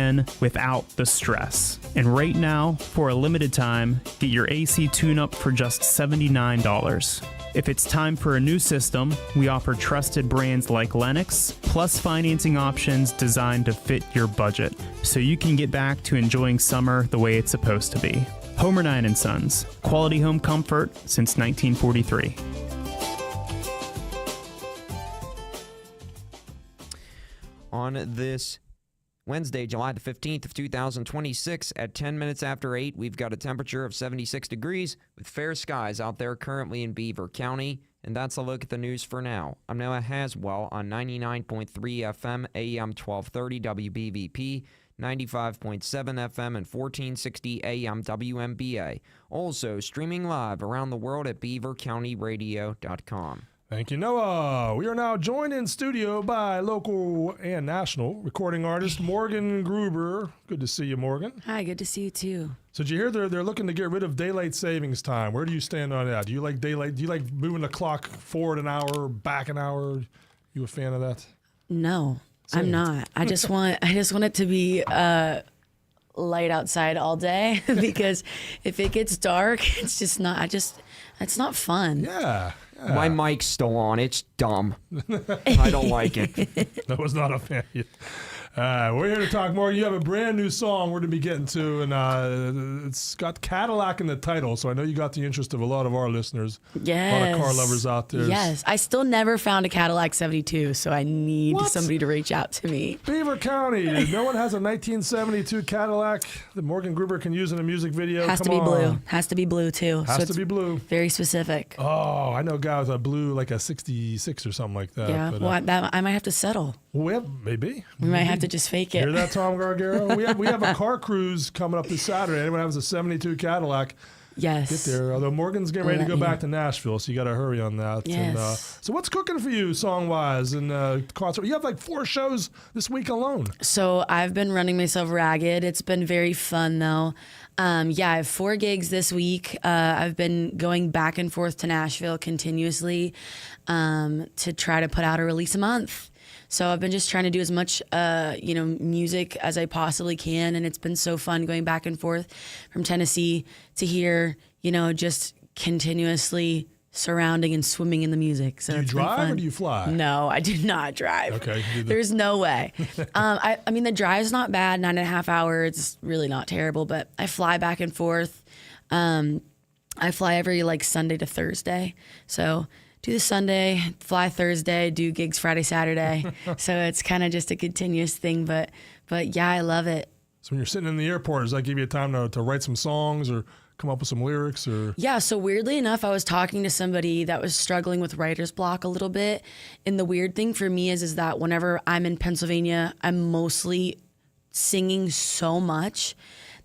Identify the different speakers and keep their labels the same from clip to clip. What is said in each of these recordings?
Speaker 1: again without the stress. And right now, for a limited time, get your AC tune-up for just $79. If it's time for a new system, we offer trusted brands like Lennox, plus financing options designed to fit your budget, so you can get back to enjoying summer the way it's supposed to be. Homer 9 & Sons, quality home comfort since 1943.
Speaker 2: On this Wednesday, July the 15th of 2026, at 10 minutes after 8, we've got a temperature of 76 degrees with fair skies out there currently in Beaver County. And that's a look at the news for now. I'm Noah Haswell on 99.3 FM, AM 1230 WBVP, 95.7 FM and 1460 AM WMBA. Also streaming live around the world at beavercountyradio.com.
Speaker 3: Thank you, Noah. We are now joined in studio by local and national recording artist Morgan Gruber. Good to see you, Morgan.
Speaker 4: Hi, good to see you too.
Speaker 3: So did you hear they're looking to get rid of daylight savings time? Where do you stand on that? Do you like daylight? Do you like moving the clock forward an hour, back an hour? You a fan of that?
Speaker 4: No, I'm not. I just want it to be light outside all day because if it gets dark, it's just not. It's not fun.
Speaker 3: Yeah.
Speaker 2: My mic's still on. It's dumb. I don't like it.
Speaker 3: That was not a fan. We're here to talk more. You have a brand new song we're going to be getting to, and it's got Cadillac in the title, so I know you got the interest of a lot of our listeners.
Speaker 4: Yes.
Speaker 3: A lot of car lovers out there.
Speaker 4: Yes. I still never found a Cadillac 72, so I need somebody to reach out to me.
Speaker 3: Beaver County. No one has a 1972 Cadillac that Morgan Gruber can use in a music video.
Speaker 4: Has to be blue. Has to be blue, too.
Speaker 3: Has to be blue.
Speaker 4: Very specific.
Speaker 3: Oh, I know a guy with a blue, like a 66 or something like that.
Speaker 4: Yeah,
Speaker 3: But,
Speaker 4: I might have to settle.
Speaker 3: Well, maybe.
Speaker 4: We might have to just fake it.
Speaker 3: Hear that, Tom Gargaro? We have a car cruise coming up this Saturday. Anyone has a 72 Cadillac,
Speaker 4: yes.
Speaker 3: get there. Although Morgan's getting ready to go back to Nashville, so you got to hurry on that.
Speaker 4: Yes.
Speaker 3: And, so what's cooking for you song-wise and concert? You have like 4 shows this week alone.
Speaker 4: So I've been running myself ragged. It's been very fun, though. I have 4 gigs this week. I've been going back and forth to Nashville continuously to try to put out a release a month. So I've been just trying to do as much, music as I possibly can. And it's been so fun going back and forth from Tennessee to here, just continuously surrounding and swimming in the music. So
Speaker 3: do you drive or do you fly?
Speaker 4: No, I do not drive.
Speaker 3: Okay.
Speaker 4: There's no way. I mean, the drive's not bad, 9.5 hours. It's really not terrible, but I fly back and forth. I fly every Sunday to Thursday. So do the Sunday, fly Thursday, do gigs Friday, Saturday. So it's kind of just a continuous thing, but yeah, I love it.
Speaker 3: So when you're sitting in the airport, does that give you time to write some songs or come up with some lyrics? Or
Speaker 4: Yeah, so weirdly enough, I was talking to somebody that was struggling with writer's block a little bit. And the weird thing for me is that whenever I'm in Pennsylvania, I'm mostly singing so much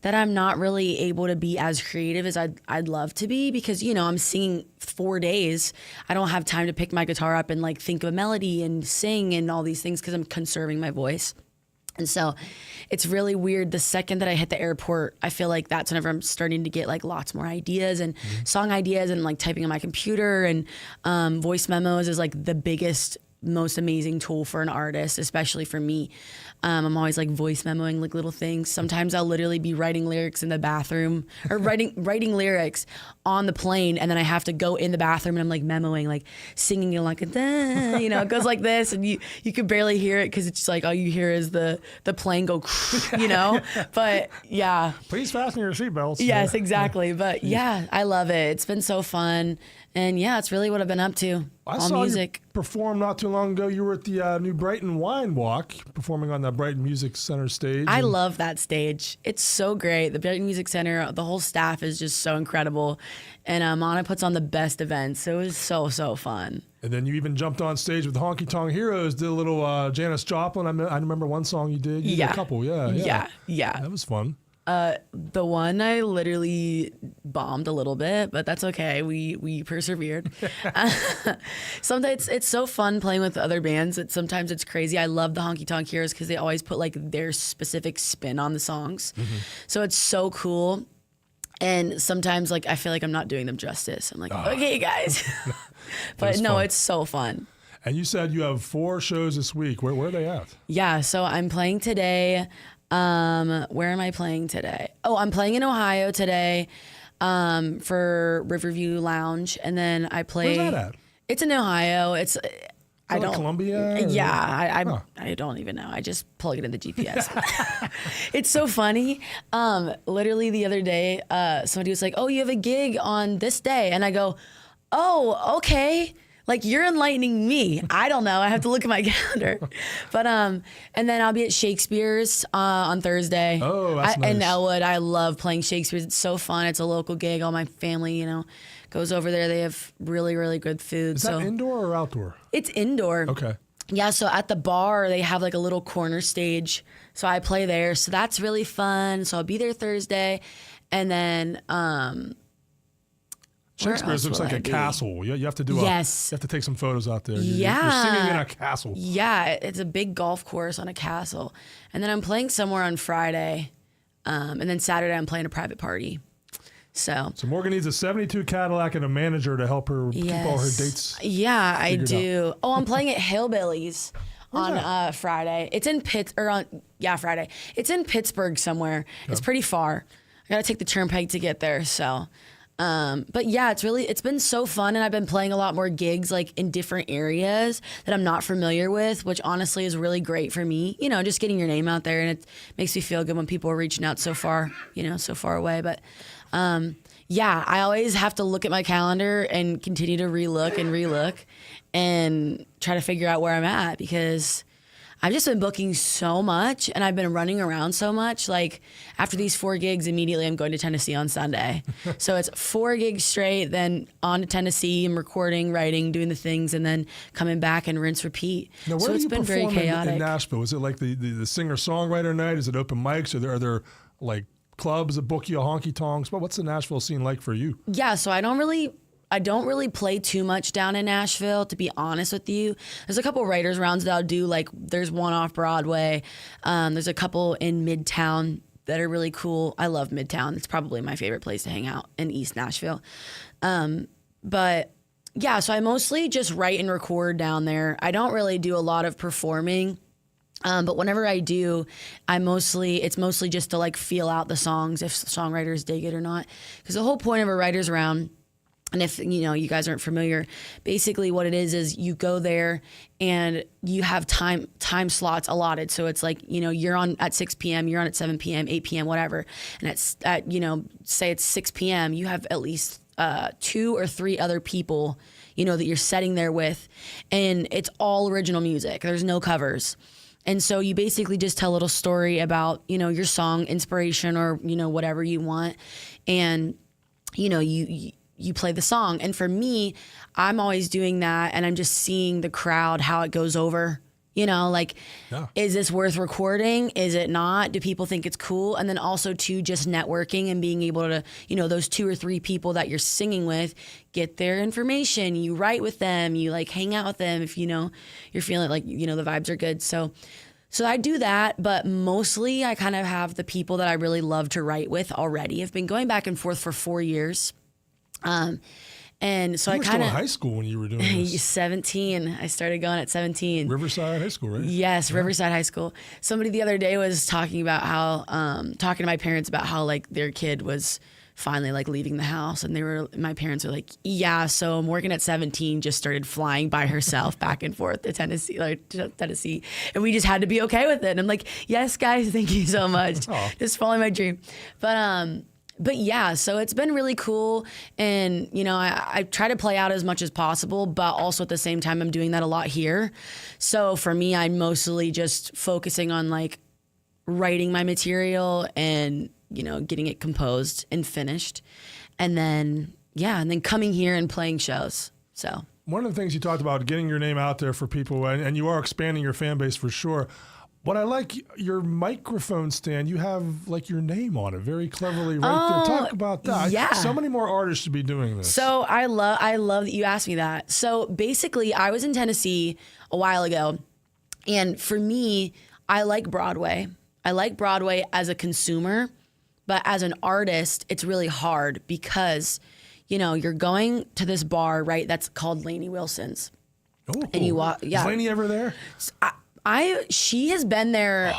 Speaker 4: that I'm not really able to be as creative as I'd love to be because, I'm singing 4 days. I don't have time to pick my guitar up and think of a melody and sing and all these things because I'm conserving my voice. And so it's really weird. The second that I hit the airport, I feel like that's whenever I'm starting to get lots more ideas and song ideas and typing on my computer and voice memos is the biggest, most amazing tool for an artist, especially for me. I'm always voice memoing little things. Sometimes I'll literally be writing lyrics in the bathroom or writing lyrics on the plane, and then I have to go in the bathroom and I'm memoing, singing it goes like this, and you could barely hear it because it's just all you hear is the plane go, But yeah.
Speaker 3: Please fasten your seatbelts.
Speaker 4: Yes, exactly. But yeah, I love it. It's been so fun. And yeah, it's really what I've been up to.
Speaker 3: I
Speaker 4: all
Speaker 3: saw
Speaker 4: music.
Speaker 3: You perform not too long ago. You were at the New Brighton Wine Walk, performing on the Brighton Music Center stage.
Speaker 4: I love that stage. It's so great. The Brighton Music Center, the whole staff is just so incredible. And Mana puts on the best events. So it was so, so fun.
Speaker 3: And then you even jumped on stage with Honky Tonk Heroes, did a little Janis Joplin. I remember one song you did. You did a couple, yeah. That was fun.
Speaker 4: The one I literally bombed a little bit, but that's okay. We persevered. Sometimes it's so fun playing with other bands. Sometimes it's crazy. I love the Honky Tonk Heroes because they always put their specific spin on the songs. Mm-hmm. So it's so cool. And sometimes I feel like I'm not doing them justice. I'm okay, guys. But no,
Speaker 3: fun.
Speaker 4: It's so fun.
Speaker 3: And you said you have 4 shows this week. Where are they at?
Speaker 4: Yeah, so I'm playing today. Where am I playing today? Oh, I'm playing in Ohio today for Riverview Lounge. And then I play.
Speaker 3: Where's that at?
Speaker 4: It's in Ohio. It's. I don't.
Speaker 3: Columbia?
Speaker 4: Yeah, I don't even know. I just plug it in the GPS. It's so funny. Literally the other day, somebody was like, "Oh, you have a gig on this day," and I go, "Oh, okay." Like, you're enlightening me. I don't know. I have to look at my calendar. But and then I'll be at Shakespeare's on Thursday.
Speaker 3: Oh, that's nice.
Speaker 4: In Elwood. I love playing Shakespeare's. It's so fun. It's a local gig. All my family, goes over there. They have really, really good food.
Speaker 3: Is that indoor or outdoor?
Speaker 4: It's indoor.
Speaker 3: Okay.
Speaker 4: Yeah, so at the bar, they have like a little corner stage. So I play there. So that's really fun. So I'll be there Thursday. And then
Speaker 3: Shakespeare's looks like a castle. You have to do
Speaker 4: Yes.
Speaker 3: You have to take some photos out there.
Speaker 4: Yeah.
Speaker 3: You're singing in a castle.
Speaker 4: Yeah, it's a big golf course on a castle. And then I'm playing somewhere on Friday. And then Saturday I'm playing a private party. So
Speaker 3: Morgan needs a 72 Cadillac and a manager to help her keep all her dates.
Speaker 4: Yeah, I
Speaker 3: figured
Speaker 4: do. Oh, I'm playing at Hillbillies on Friday. It's in Friday. It's in Pittsburgh somewhere. Okay. It's pretty far. I got to take the turnpike to get there. So, but yeah, it's been so fun, and I've been playing a lot more gigs like in different areas that I'm not familiar with, which honestly is really great for me. Just getting your name out there, and it makes me feel good when people are reaching out so far, so far away. But yeah, I always have to look at my calendar and continue to relook and try to figure out where I'm at, because I've just been booking so much and I've been running around so much. Like, after these 4 gigs, immediately I'm going to Tennessee on Sunday. So it's 4 gigs straight, then on to Tennessee. I'm recording, writing, doing the things, and then coming back and rinse, repeat.
Speaker 3: Now, where
Speaker 4: so
Speaker 3: do
Speaker 4: it's
Speaker 3: you
Speaker 4: been very
Speaker 3: perform
Speaker 4: chaotic.
Speaker 3: in Nashville? Is it like the singer-songwriter night? Is it open mics? Are there like clubs that book you honky tonks? What's the Nashville scene like for you?
Speaker 4: Yeah, so I don't really play too much down in Nashville, to be honest with you. There's a couple writers rounds that I'll do. Like, there's one off Broadway. There's a couple in Midtown that are really cool. I love Midtown. It's probably my favorite place to hang out in East Nashville. But yeah, so I mostly just write and record down there. I don't really do a lot of performing. But whenever I do, it's mostly just to like feel out the songs, if songwriters dig it or not. Because the whole point of a writer's round, and if you guys aren't familiar, basically what it is you go there and you have time slots allotted. So it's like, you're on at 6 p.m., you're on at 7 p.m., 8 p.m., whatever. And at say it's 6 p.m., you have at least 2 or 3 other people, that you're sitting there with, and it's all original music. There's no covers. And so you basically just tell a little story about, your song inspiration or, whatever you want. And, you play the song. And for me, I'm always doing that. And I'm just seeing the crowd, how it goes over, Is this worth recording? Is it not? Do people think it's cool? And then also too, just networking and being able to, those 2 or 3 people that you're singing with, get their information. You write with them, you hang out with them if you're feeling like, the vibes are good. So I do that, but mostly I kind of have the people that I really love to write with already. I've been going back and forth for 4 years. And so
Speaker 3: you
Speaker 4: I
Speaker 3: were
Speaker 4: kind of
Speaker 3: still in high school when you were doing this.
Speaker 4: 17. I started going at 17.
Speaker 3: Riverside High School, right?
Speaker 4: Yes, yeah. Riverside High School. Somebody the other day was talking about how, talking to my parents about how their kid was finally leaving the house, and my parents were like, yeah, so Morgan at 17 just started flying by herself back and forth to Tennessee, and we just had to be okay with it. And I'm like, yes, guys, thank you so much. Just following my dream. But yeah, so it's been really cool. And, I try to play out as much as possible, but also at the same time, I'm doing that a lot here. So for me, I'm mostly just focusing on writing my material and, getting it composed and finished. And then coming here and playing shows. So
Speaker 3: one of the things you talked about, getting your name out there for people, and you are expanding your fan base for sure. But I like your microphone stand. You have your name on it very cleverly right there. Talk about that.
Speaker 4: Yeah.
Speaker 3: So many more artists should be doing this.
Speaker 4: So I love that you asked me that. So basically, I was in Tennessee a while ago, and for me, I like Broadway. I like Broadway as a consumer, but as an artist, it's really hard because, you're going to this bar, right? That's called Lainey Wilson's.
Speaker 3: Oh,
Speaker 4: and you walk. Yeah.
Speaker 3: Is Lainey ever there?
Speaker 4: She has been there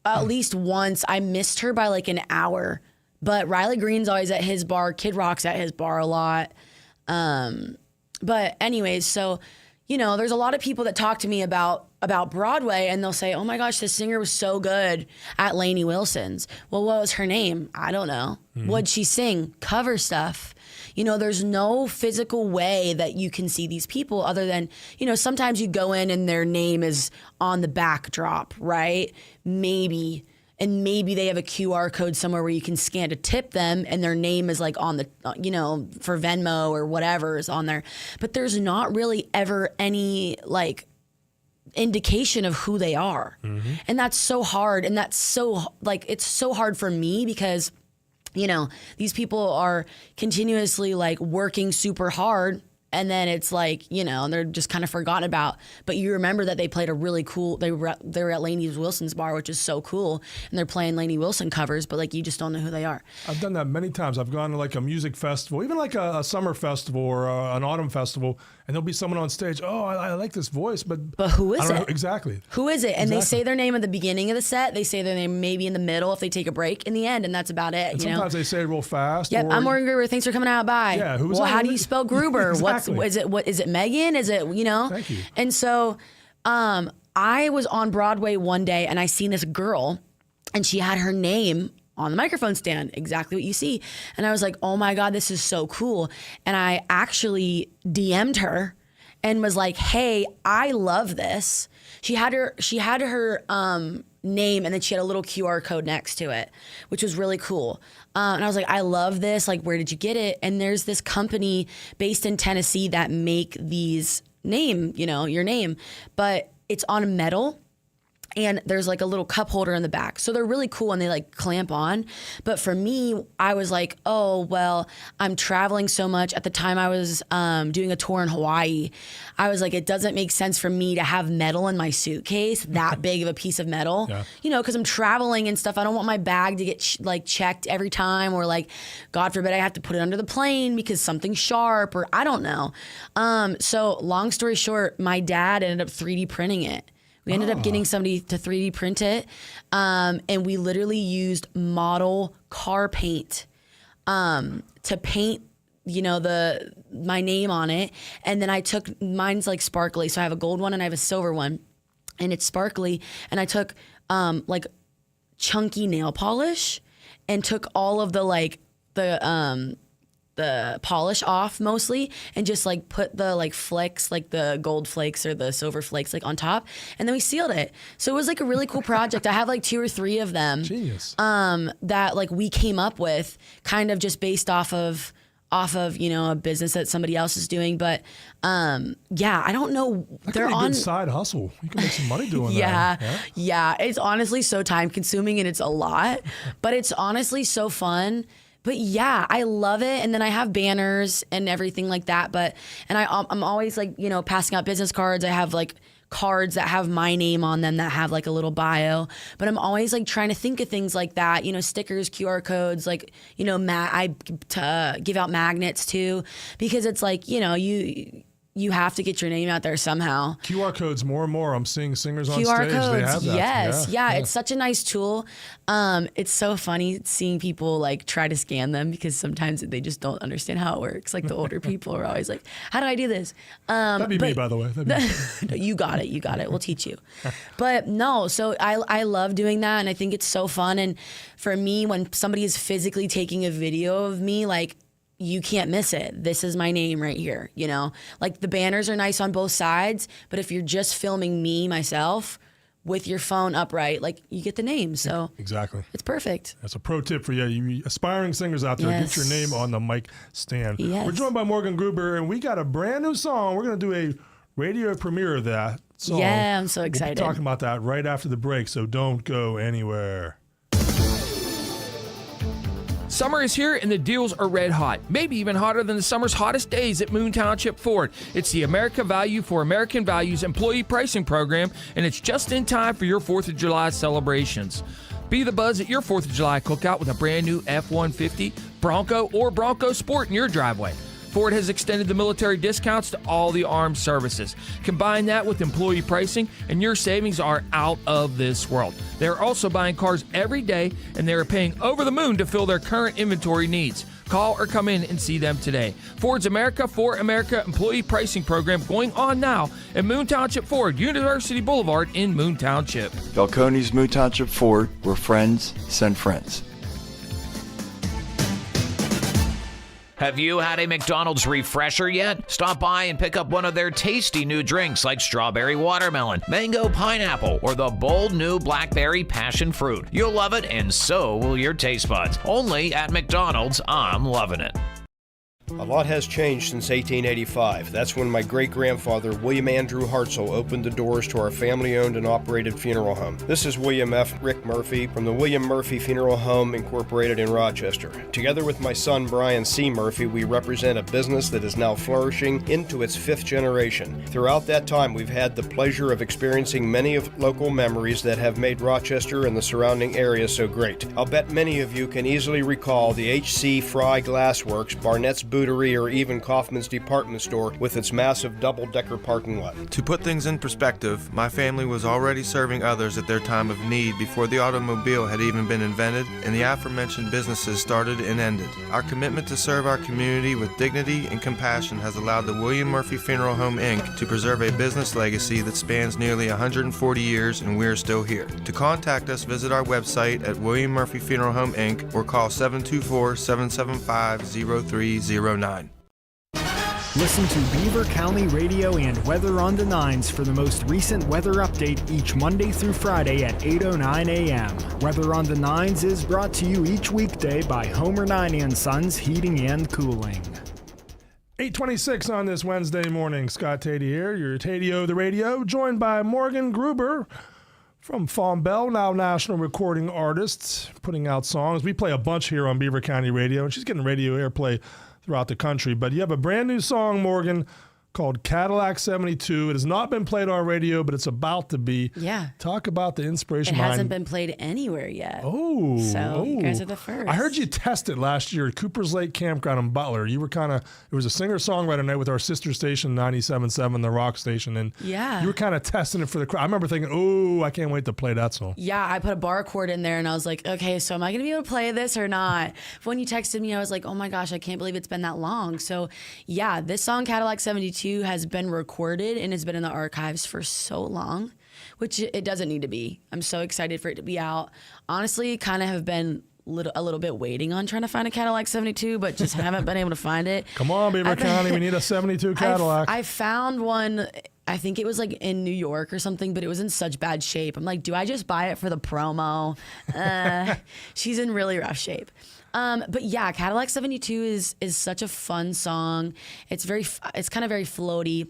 Speaker 4: at least once. I missed her by like an hour. But Riley Green's always at his bar. Kid Rock's at his bar a lot. But anyways, so, you know, there's a lot of people that talk to me about Broadway, and they'll say, oh my gosh, this singer was so good at Lainey Wilson's. Well, what was her name? I don't know. What'd she sing? Cover stuff. You know, there's no physical way that you can see these people other than, you know, sometimes you go in and their name is on the backdrop, right? Maybe. And maybe they have a QR code somewhere where you can scan to tip them and their name is like on the, you know, for Venmo or whatever is on there. But there's not really ever any like indication of who they are. And that's so hard. And that's so like, it's so hard for me because, you know, these people are continuously like working super hard. And then it's like, you know, they're just kind of forgotten about. But you remember that they played a really cool, they were at Lainey Wilson's bar, which is so cool. And they're playing Lainey Wilson covers, but like you just don't know who they are.
Speaker 3: I've done that many times. I've gone to like a music festival, even like a summer festival or an autumn festival, and there'll be someone on stage, oh, I like this voice, but
Speaker 4: who is it?
Speaker 3: Exactly.
Speaker 4: Who is it? And they say their name at the beginning of the set. They say their name maybe in the middle if they take a break in the end, and that's about it.
Speaker 3: And
Speaker 4: you
Speaker 3: sometimes
Speaker 4: know?
Speaker 3: they say it real fast.
Speaker 4: Yep, I'm Morgan Gruber. Thanks for coming out. Bye.
Speaker 3: Yeah, who's
Speaker 4: well,
Speaker 3: that?
Speaker 4: how do you spell Gruber?
Speaker 3: Exactly.
Speaker 4: Is it Megan? Is it, you know?
Speaker 3: Thank you.
Speaker 4: And so I was on Broadway one day and I seen this girl and she had her name on the microphone stand, exactly what you see. And I was like, oh my God, this is so cool. And I actually DM'd her and was like, hey, I love this. She had her name and then she had a little QR code next to it, which was really cool. And I was like, I love this. Like, where did you get it? And there's this company based in Tennessee that make these name, you know, your name, but it's on metal. And there's like a little cup holder in the back. So they're really cool and they like clamp on. But for me, I was like, oh, well, I'm traveling so much. At the time I was doing a tour in Hawaii. I was like, it doesn't make sense for me to have metal in my suitcase, that big of a piece of metal,
Speaker 3: Yeah.
Speaker 4: you know, because I'm traveling and stuff. I don't want my bag to get like checked every time or like, God forbid, I have to put it under the plane because something's sharp or I don't know. So long story short, my dad ended up 3D printing it. We ended up getting somebody to 3D print it, and we literally used model car paint to paint, you know, my name on it. And then I took, mine's like sparkly, so I have a gold one and I have a silver one, and it's sparkly. And I took like chunky nail polish and took all of the like the polish off mostly and just like put the like flecks, like the gold flakes or the silver flakes like on top, and then we sealed it. So it was like a really cool project. I have like 2 or 3 of them.
Speaker 3: Genius.
Speaker 4: That like we came up with kind of just based off of, you know, a business that somebody else is doing. But yeah, I don't know.
Speaker 3: They're on a good side hustle. You can make some money doing
Speaker 4: that.
Speaker 3: Yeah.
Speaker 4: Yeah. It's honestly so time consuming and it's a lot, but it's honestly so fun. But yeah, I love it. And then I have banners and everything like that. And I'm always like, you know, passing out business cards. I have like cards that have my name on them that have like a little bio. But I'm always like trying to think of things like that, you know, stickers, QR codes, like, you know, I give out magnets too, because it's like, you know, you have to get your name out there somehow.
Speaker 3: QR codes more and more. I'm seeing singers on
Speaker 4: QR
Speaker 3: stage.
Speaker 4: codes,
Speaker 3: They have that.
Speaker 4: yes. Yeah, it's such a nice tool. It's so funny seeing people like try to scan them because sometimes they just don't understand how it works. Like the older people are always like, how do I do this?
Speaker 3: That'd be me, by the way.
Speaker 4: No, you got it. We'll teach you. But no, so I love doing that. And I think it's so fun. And for me, when somebody is physically taking a video of me, like, you can't miss it. This is my name right here, you know? Like the banners are nice on both sides, but if you're just filming me, myself, with your phone upright, like you get the name. So
Speaker 3: exactly.
Speaker 4: It's perfect.
Speaker 3: That's a pro tip for you aspiring singers out there.
Speaker 4: Yes.
Speaker 3: Get your name on the mic stand.
Speaker 4: Yes.
Speaker 3: We're joined by Morgan Gruber, and we got a brand new song. We're going to do a radio premiere of that song.
Speaker 4: Yeah, I'm so excited.
Speaker 3: We'll be talking about that right after the break, so don't go anywhere.
Speaker 5: Summer is here and the deals are red hot, maybe even hotter than the summer's hottest days at Moon Township Ford. It's the America Value for American Values employee pricing program, and it's just in time for your 4th of July celebrations. Be the buzz at your 4th of July cookout with a brand new F-150, Bronco, or Bronco Sport in your driveway. Ford has extended the military discounts to all the armed services. Combine that with employee pricing, and your savings are out of this world. They're also buying cars every day, and they are paying over the moon to fill their current inventory needs. Call or come in and see them today. Ford's America for America employee pricing program going on now at Moon Township Ford, University Boulevard in Moon Township.
Speaker 6: Balcones Moon Township Ford, where friends send friends.
Speaker 7: Have you had a McDonald's refresher yet? Stop by and pick up one of their tasty new drinks like strawberry watermelon, mango pineapple, or the bold new blackberry passion fruit. You'll love it, and so will your taste buds. Only at McDonald's. I'm loving it.
Speaker 8: A lot has changed since 1885. That's when my great-grandfather, William Andrew Hartzell, opened the doors to our family-owned and operated funeral home. This is William F. Rick Murphy from the William Murphy Funeral Home Incorporated in Rochester. Together with my son, Brian C. Murphy, we represent a business that is now flourishing into its 5th generation. Throughout that time, we've had the pleasure of experiencing many of local memories that have made Rochester and the surrounding area so great. I'll bet many of you can easily recall the H.C. Fry Glassworks, Barnett's Bootery, or even Kaufman's Department Store with its massive double-decker parking lot.
Speaker 9: To put things in perspective, my family was already serving others at their time of need before the automobile had even been invented and the aforementioned businesses started and ended. Our commitment to serve our community with dignity and compassion has allowed the William Murphy Funeral Home, Inc. to preserve a business legacy that spans nearly 140 years, and we're still here. To contact us, visit our website at William Murphy Funeral Home, Inc. or call 724-775-0309.
Speaker 10: Listen to Beaver County Radio and Weather on the Nines for the most recent weather update each Monday through Friday at 8:09 a.m. Weather on the Nines is brought to you each weekday by Homer 9 & Sons Heating and Cooling.
Speaker 3: 8:26 on this Wednesday morning. Scott Tatey here, your Tatey-O the Radio, joined by Morgan Gruber from Fawn Bell, now national recording artist, putting out songs. We play a bunch here on Beaver County Radio, and she's getting radio airplay throughout the country. But you have a brand new song, Morgan, called Cadillac 72. It has not been played on radio, but it's about to be.
Speaker 4: Yeah.
Speaker 3: Talk about the inspiration
Speaker 4: It
Speaker 3: behind.
Speaker 4: hasn't been played anywhere yet.
Speaker 3: Oh.
Speaker 4: So you guys are the first.
Speaker 3: I heard you test it last year at Cooper's Lake Campground in Butler. You were it was a singer-songwriter night with our sister station, 97.7, the rock station. And
Speaker 4: yeah,
Speaker 3: you were kind of testing it for the crowd. I remember thinking, oh, I can't wait to play that song.
Speaker 4: Yeah, I put a bar chord in there and I was like, okay, so am I going to be able to play this or not? When you texted me, I was like, oh my gosh, I can't believe it's been that long. So yeah, this song, Cadillac 72, has been recorded and it's been in the archives for so long, which it doesn't need to be. I'm so excited for it to be out. Honestly, kind of have been a little bit waiting on trying to find a Cadillac 72, but just haven't been able to find it.
Speaker 3: Come on, Beaver County, we need a 72 Cadillac.
Speaker 4: I found one, I think it was like in New York or something, but it was in such bad shape. I'm like, do I just buy it for the promo? She's in really rough shape. But yeah, Cadillac 72 is such a fun song. It's kind of very floaty.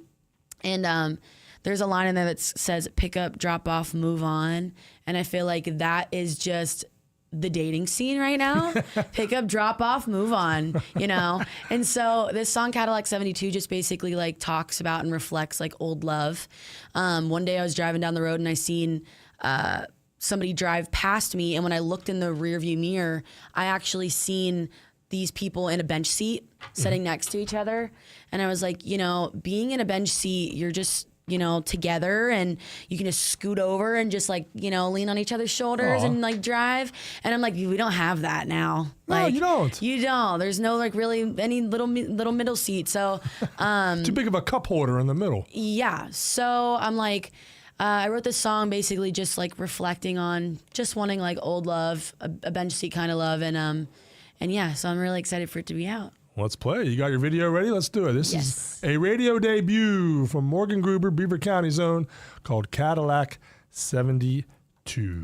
Speaker 4: And there's a line in there that says pick up, drop off, move on. And I feel like that is just the dating scene right now. Pick up, drop off, move on, you know? And so this song, Cadillac 72, just basically like talks about and reflects like old love. One day I was driving down the road and I seen somebody drive past me. And when I looked in the rearview mirror, I actually seen these people in a bench seat sitting next to each other. And I was like, you know, being in a bench seat, you're just, you know, together and you can just scoot over and just like, you know, lean on each other's shoulders and like drive. And I'm like, we don't have that now. Like,
Speaker 3: no, you don't.
Speaker 4: You don't. There's no like really any little middle seat. So
Speaker 3: too big of a cup holder in the middle.
Speaker 4: Yeah. So I'm like, I wrote this song basically just like reflecting on just wanting like old love, a bench seat kind of love. And yeah, so I'm really excited for it to be out.
Speaker 3: Let's play. You got your video ready? Let's do it. This is a radio debut from Morgan Gruber, Beaver County's own, called Cadillac 72.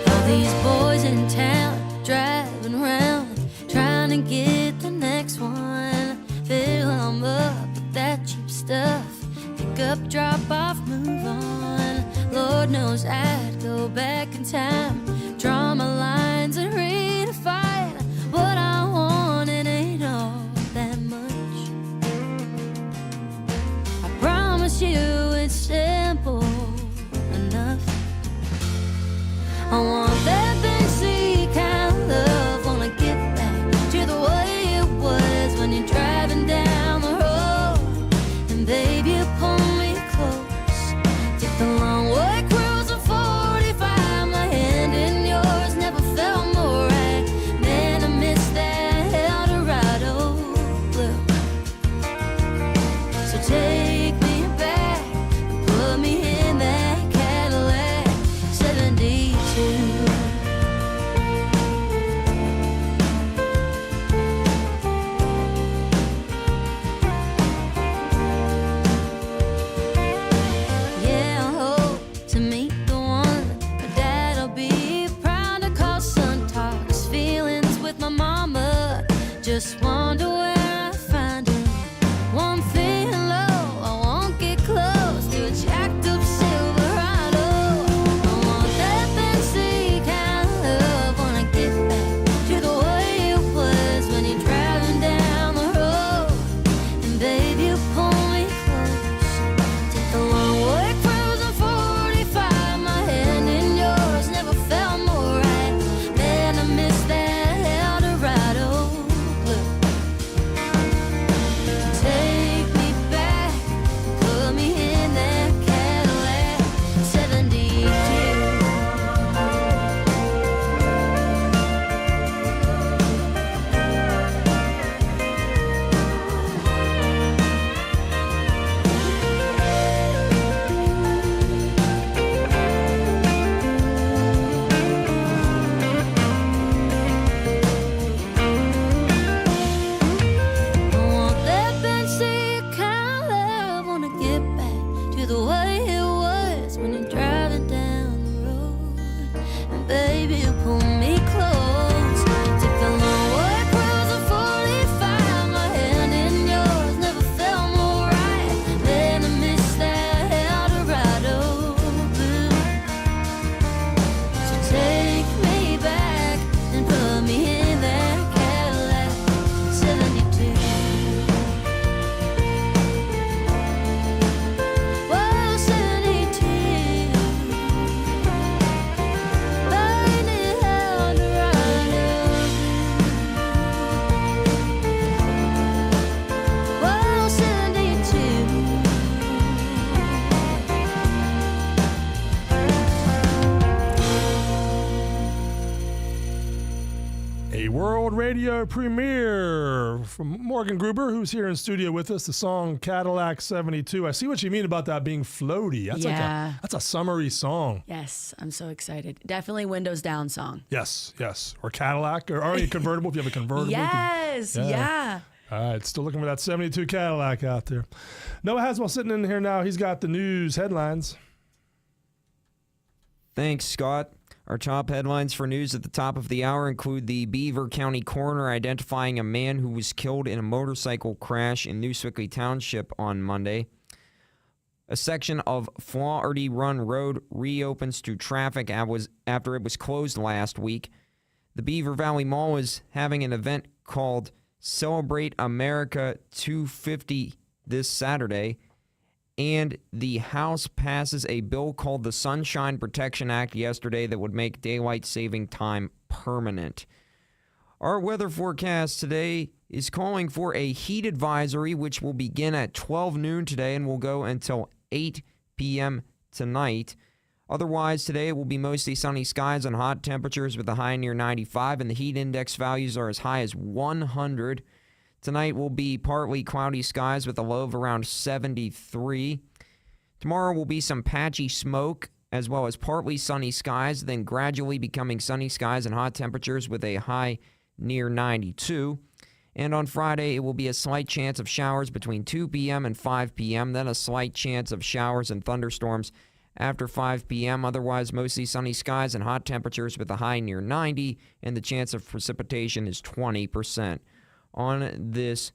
Speaker 11: All these boys in town driving around trying to get the next one. Fill them up with that cheap stuff. Pick up, drop off, move on. Lord knows I'd go back in time, draw my lines and redefine what I want. It ain't all that much. I promise you it's it's simple enough. I want that fancy kind of love. Wanna get back to the way it was when you're driving down the road, and baby, you pull me close. Take the long way cruising 45. My hand in yours never felt more right. Man, I miss that Eldorado blue. So take me back and put me in that Cadillac 72. Yeah, I hope to meet the one my dad'll be proud to call son. Talk his feelings with my mama. Just wonder where I find him. One feeling low, I won't get close to a jacked up Silverado. I want that fancy kind of love. Wanna get back to the way it was when you're driving down the road, and baby, you pull me close. Take the long way cruising 45. My hand in yours never felt more right. Man, I miss that Eldorado blue. Take me back, put me in that Cadillac 72. I want that fancy kind of love. Wanna get back to the way it was when you're driving down the road, and baby, you pull me close. Take the long way cruising 45. My hand in yours never felt more right. Man, I miss that Eldorado blue. So take me back and put me in that Cadillac 72. Whoa, 72. Burning Eldorado. Whoa, 72.
Speaker 3: A world radio premiere from Morgan Gruber, who's here in studio with us. The song Cadillac 72. I see what you mean about that being floaty. That's
Speaker 4: Yeah.
Speaker 3: that's a summery song.
Speaker 4: Yes, I'm so excited. Definitely windows down song.
Speaker 3: Yes, yes. Or Cadillac, or already convertible if you have a convertible.
Speaker 4: Yes, yeah.
Speaker 3: All right, still looking for that 72 Cadillac out there. Noah Haswell sitting in here now. He's got the news headlines.
Speaker 2: Thanks, Scott. Our top headlines for news at the top of the hour include the Beaver County coroner identifying a man who was killed in a motorcycle crash in New Swickley Township on Monday. A section of Flaherty Run Road reopens to traffic after it was closed last week. The Beaver Valley Mall is having an event called Celebrate America 250 this Saturday. And the House passes a bill called the Sunshine Protection Act yesterday that would make daylight saving time permanent. Our weather forecast today is calling for a heat advisory, which will begin at 12 noon today and will go until 8 p.m. tonight. Otherwise, today it will be mostly sunny skies and hot temperatures with a high near 95, and the heat index values are as high as 100. Tonight will be partly cloudy skies with a low of around 73. Tomorrow will be some patchy smoke as well as partly sunny skies, then gradually becoming sunny skies and hot temperatures with a high near 92. And on Friday, it will be a slight chance of showers between 2 p.m. and 5 p.m., then a slight chance of showers and thunderstorms after 5 p.m. Otherwise, mostly sunny skies and hot temperatures with a high near 90, and the chance of precipitation is 20%. On this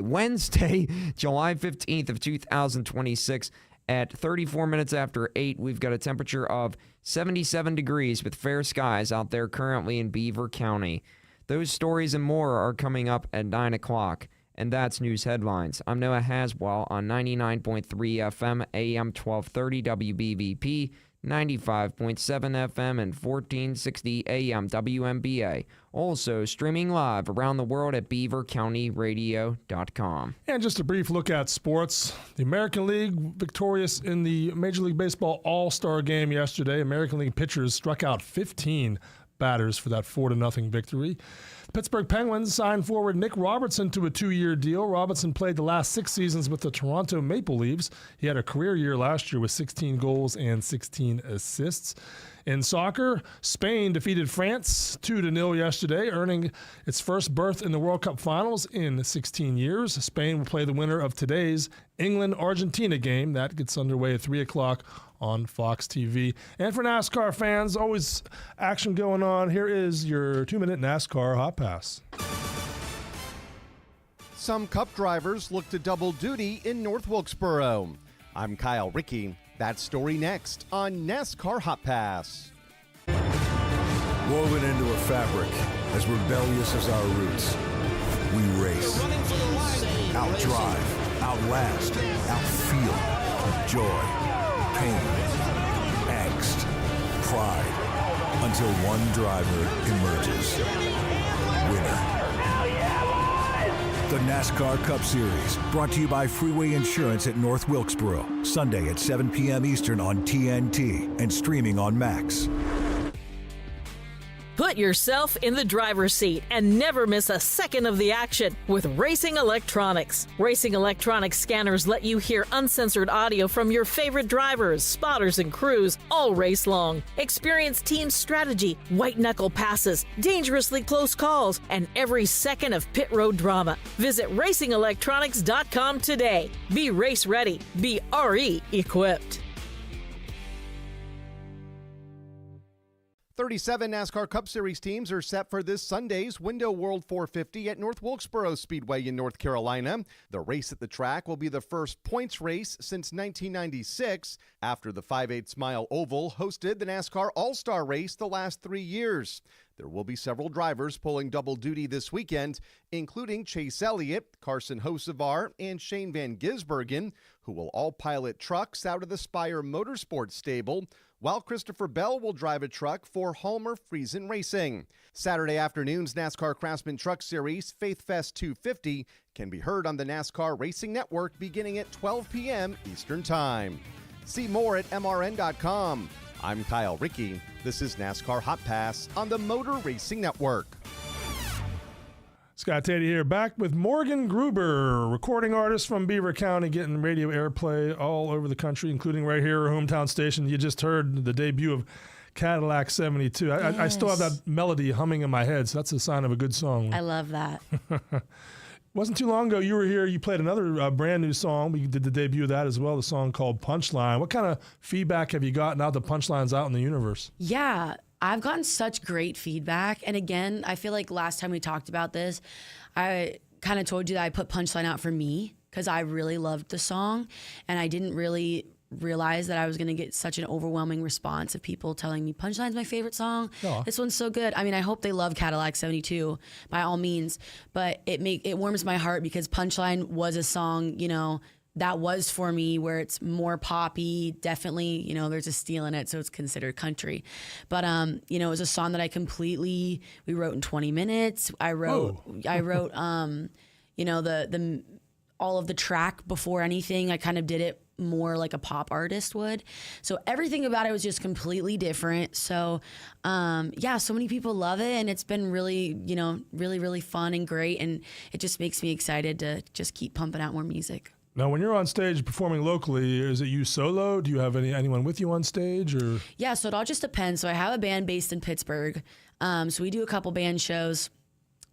Speaker 2: Wednesday, July 15th of 2026, at 34 minutes after 8, we've got a temperature of 77 degrees with fair skies out there currently in Beaver County. Those stories and more are coming up at 9 o'clock. And that's news headlines. I'm Noah Haswell on 99.3 FM, AM 1230 WBVP, 95.7 FM, and 1460 AM WMBA. Also streaming live around the world at beavercountyradio.com.
Speaker 3: And just a brief look at sports. The American League victorious in the Major League Baseball All-Star Game yesterday. American League pitchers struck out 15 batters for that 4-0 victory. The Pittsburgh Penguins signed forward Nick Robertson to a 2-year deal. Robertson played the last 6 seasons with the Toronto Maple Leafs. He had a career year last year with 16 goals and 16 assists. In soccer, Spain defeated France 2-0 yesterday, earning its first berth in the World Cup finals in 16 years. Spain will play the winner of today's England-Argentina game. That gets underway at 3 o'clock on Fox TV. And for NASCAR fans, always action going on. Here is your 2-minute NASCAR Hot Pass.
Speaker 12: Some Cup drivers look to double duty in North Wilkesboro. I'm Kyle Rickey. That story next on NASCAR Hot Pass.
Speaker 13: Woven into a fabric as rebellious as our roots, we race. Outdrive, outlast, outfeel. Joy, pain, angst, pride, until one driver emerges. Winner. The NASCAR Cup Series, brought to you by Freeway Insurance at North Wilkesboro. Sunday at 7 p.m. Eastern on TNT and streaming on Max.
Speaker 14: Put yourself in the driver's seat and never miss a second of the action with Racing Electronics. Racing Electronics scanners let you hear uncensored audio from your favorite drivers, spotters, and crews all race long. Experience team strategy, white-knuckle passes, dangerously close calls, and every second of pit road drama. Visit RacingElectronics.com today. Be race ready. Be RE equipped.
Speaker 12: 37 NASCAR Cup Series teams are set for this Sunday's Window World 450 at North Wilkesboro Speedway in North Carolina. The race at the track will be the first points race since 1996, after the 5/8 mile oval hosted the NASCAR All-Star race the last 3 years. There will be several drivers pulling double duty this weekend, including Chase Elliott, Carson Hocevar, and Shane Van Gisbergen, who will all pilot trucks out of the Spire Motorsports stable, while Christopher Bell will drive a truck for Halmer Friesen Racing. Saturday afternoon's NASCAR Craftsman Truck Series Faith Fest 250 can be heard on the NASCAR Racing Network beginning at 12 p.m. Eastern Time. See more at MRN.com. I'm Kyle Rickey. This is NASCAR Hot Pass on the Motor Racing Network.
Speaker 3: Scott Tady here, back with Morgan Gruber, recording artist from Beaver County, getting radio airplay all over the country, including right here, our hometown station. You just heard the debut of Cadillac 72. I still have that melody humming in my head, so that's a sign of a good song.
Speaker 4: I love that.
Speaker 3: Wasn't too long ago you were here, you played another brand new song. We did the debut of that as well, the song called Punchline. What kind of feedback have you gotten now the Punchline's out in the universe?
Speaker 4: Yeah, I've gotten such great feedback. And again, I feel like last time we talked about this, I kind of told you that I put Punchline out for me because I really loved the song. And I didn't really realize that I was going to get such an overwhelming response of people telling me Punchline's my favorite song. Aww. This one's so good. I mean, I hope they love Cadillac 72 by all means, but it warms my heart because Punchline was a song, you know, that was for me, where it's more poppy. Definitely, you know, there's a steel in it, so it's considered country. But you know, it was a song that we wrote in 20 minutes. I wrote, you know, the all of the track before anything. I kind of did it more like a pop artist would. So everything about it was just completely different. So yeah, so many people love it, and it's been really, you know, really, really fun and great. And it just makes me excited to just keep pumping out more music.
Speaker 3: Now, when you're on stage performing locally, is it you solo? Do you have anyone with you on stage? Or
Speaker 4: yeah, so it all just depends. So I have a band based in Pittsburgh. So we do a couple band shows.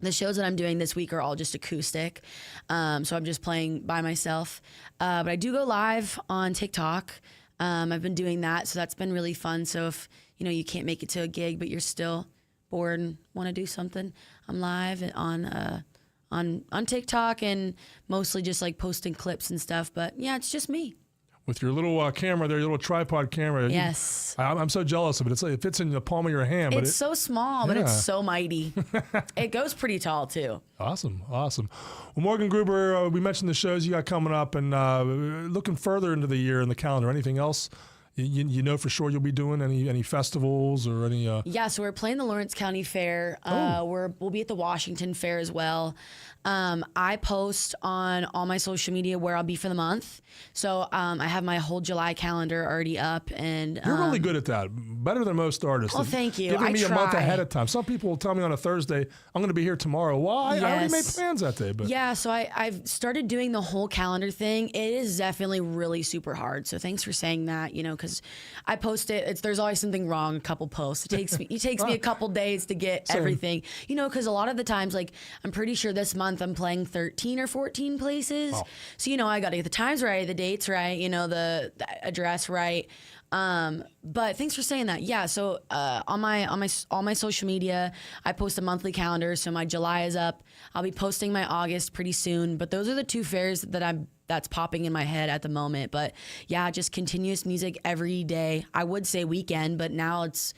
Speaker 4: The shows that I'm doing this week are all just acoustic. So I'm just playing by myself. But I do go live on TikTok. I've been doing that, so that's been really fun. So if, you know, you can't make it to a gig, but you're still bored and want to do something, I'm live on TikTok and mostly just like posting clips and stuff. But yeah, it's just me.
Speaker 3: with your little camera there, your little tripod camera.
Speaker 4: Yes.
Speaker 3: I'm so jealous of it. It fits in the palm of your hand.
Speaker 4: It's so small, but it's so mighty. It goes pretty tall, too.
Speaker 3: Awesome. Well, Morgan Gruber, we mentioned the shows you got coming up, and looking further into the year in the calendar. Anything else you know for sure you'll be doing? Any festivals or any?
Speaker 4: Yeah, so we're playing the Lawrence County Fair. We'll be at the Washington Fair as well. I post on all my social media where I'll be for the month. So I have my whole July calendar already up, and
Speaker 3: you're really good at that. Better than most artists.
Speaker 4: Well, thank you.
Speaker 3: Giving me
Speaker 4: I
Speaker 3: a month
Speaker 4: try.
Speaker 3: ahead of time. Some people will tell me on a Thursday, I'm going to be here tomorrow. Well, I already made plans that day. But
Speaker 4: yeah, so I've started doing the whole calendar thing. It is definitely really super hard. So thanks for saying that. Because I post it. There's always something wrong. A couple posts. It takes me a couple days to get everything. Because a lot of the times, like I'm pretty sure this month I'm playing 13 or 14 places. Wow. So I got to get the times right, the dates right, the address right. But thanks for saying that. Yeah. So on my social media, I post a monthly calendar. So my July is up. I'll be posting my August pretty soon. But those are the 2 fairs that's popping in my head at the moment. But yeah, just continuous music every day. I would say weekend, but now it's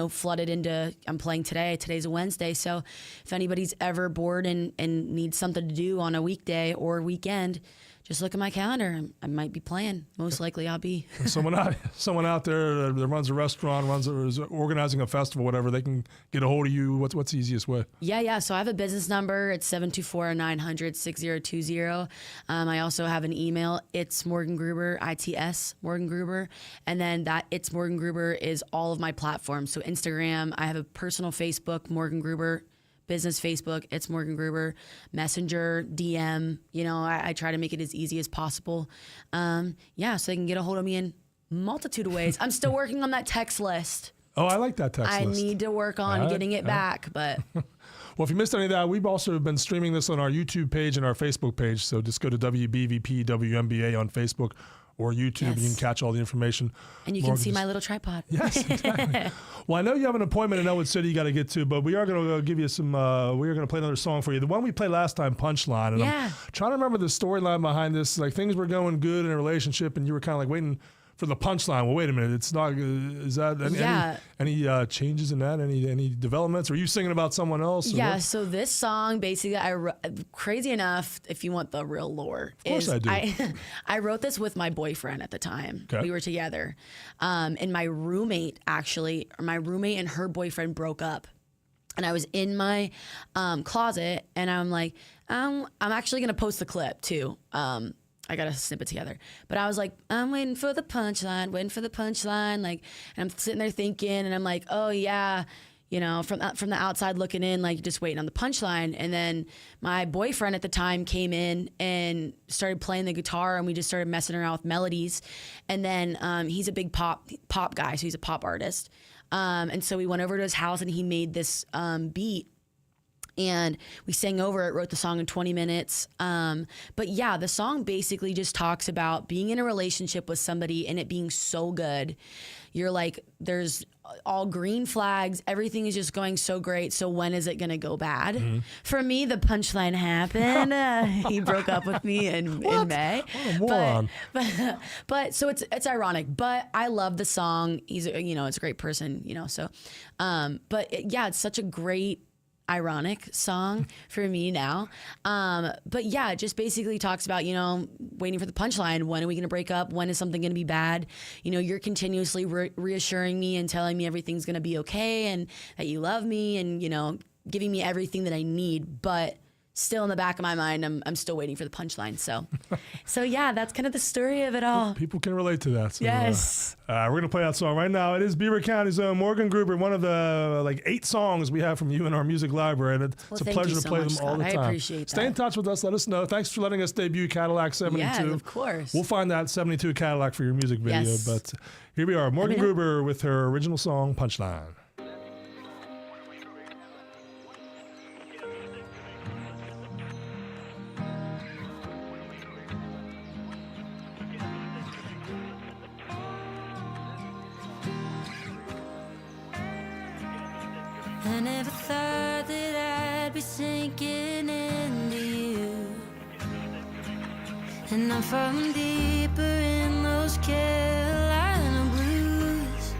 Speaker 4: flooded into. I'm playing today. Today's a Wednesday. So if anybody's ever bored and needs something to do on a weekday or weekend, just look at my calendar. I might be playing. Most likely I'll be. Someone
Speaker 3: out there that runs a restaurant, is organizing a festival, whatever, they can get a hold of you. What's the easiest way?
Speaker 4: Yeah. So I have a business number. It's 724-900-6020. I also have an email. It's Morgan Gruber, ITS Morgan Gruber. And then that It's Morgan Gruber is all of my platforms. So Instagram, I have a personal Facebook, Morgan Gruber. Business Facebook, it's Morgan Gruber. Messenger, DM, I try to make it as easy as possible. So they can get a hold of me in multitude of ways. I'm still working on that text list.
Speaker 3: Oh, I like that text list.
Speaker 4: I need to work on getting it back, but...
Speaker 3: Well, if you missed any of that, we've also been streaming this on our YouTube page and our Facebook page. So just go to WBVP WMBA on Facebook or YouTube, and you can catch all the information.
Speaker 4: And you can see my little tripod.
Speaker 3: Yes, exactly. Well, I know you have an appointment in Elwood City you got to get to, but we are going to give you some, we are going to play another song for you. The one we played last time, Punchline. And I'm trying to remember the storyline behind this. Like, things were going good in a relationship, and you were kind of like waiting for the punchline. Well, wait a minute. It's not. Is that any changes in that? Any developments? Or are you singing about someone else?
Speaker 4: Yeah. So this song, basically, crazy enough, if you want the real lore,
Speaker 3: of course I do.
Speaker 4: I wrote this with my boyfriend at the time.
Speaker 3: Okay.
Speaker 4: We were together, and my roommate and her boyfriend broke up. And I was in my closet, and I'm like, I'm actually gonna post the clip too. I gotta snip it together. But I was like, I'm waiting for the punchline. Like, and I'm sitting there thinking, and I'm like, oh yeah, from the outside looking in, like just waiting on the punchline. And then my boyfriend at the time came in and started playing the guitar, and we just started messing around with melodies. And then he's a big pop guy, so he's a pop artist. And so we went over to his house, and he made this beat. And we sang over it, wrote the song in 20 minutes. But yeah, the song basically just talks about being in a relationship with somebody and it being so good. You're like, there's all green flags. Everything is just going so great. So when is it going to go bad? Mm-hmm. For me, the punchline happened. He broke up with me in May.
Speaker 3: What a moron.
Speaker 4: But so it's ironic, but I love the song. He's, it's a great person, so, it's such a great, ironic song for me now. But yeah, it just basically talks about, waiting for the punchline. When are we going to break up? When is something going to be bad? You're continuously reassuring me and telling me everything's going to be okay and that you love me and, giving me everything that I need. But still in the back of my mind, I'm still waiting for the punchline. So yeah, that's kind of the story of it all.
Speaker 3: People can relate to that. So,
Speaker 4: yes.
Speaker 3: We're going to play that song right now. It is Beaver County's own Morgan Gruber, one of the 8 songs we have from you in our music library. And it's a pleasure to play them all the time.
Speaker 4: I appreciate that.
Speaker 3: Stay in touch with us. Let us know. Thanks for letting us debut Cadillac 72.
Speaker 4: Yeah, of course.
Speaker 3: We'll find that 72 Cadillac for your music video.
Speaker 4: Yes.
Speaker 3: But here we are, Morgan Gruber with her original song, Punchline.
Speaker 11: I never thought that I'd be sinking into you, and I'm falling deeper in those North Carolina blues.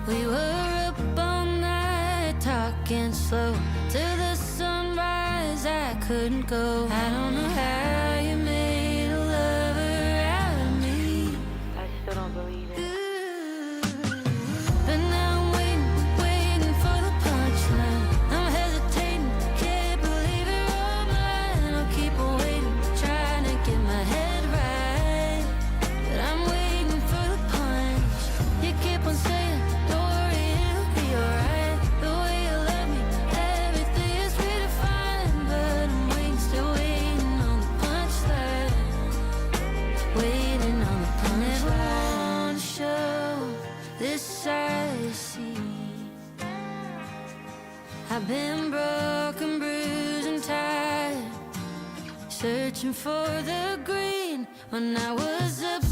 Speaker 11: We were up all night talking slow till the sunrise. I couldn't go. I don't know how you made a lover out of me. I still don't believe it. But now I'm waiting for the punchline. I'm hesitating, can't believe it all mine. I'll keep waiting, trying to get my head right. But I'm waiting for the punch. You keep on saying, don't worry, it'll be alright. The way you love me, everything is redefined. But I'm waiting, still waiting on the punchline. Waiting on the punchline. Never want to show this side of the sea. I've been broken, bruised, and tired, searching for the green when I was up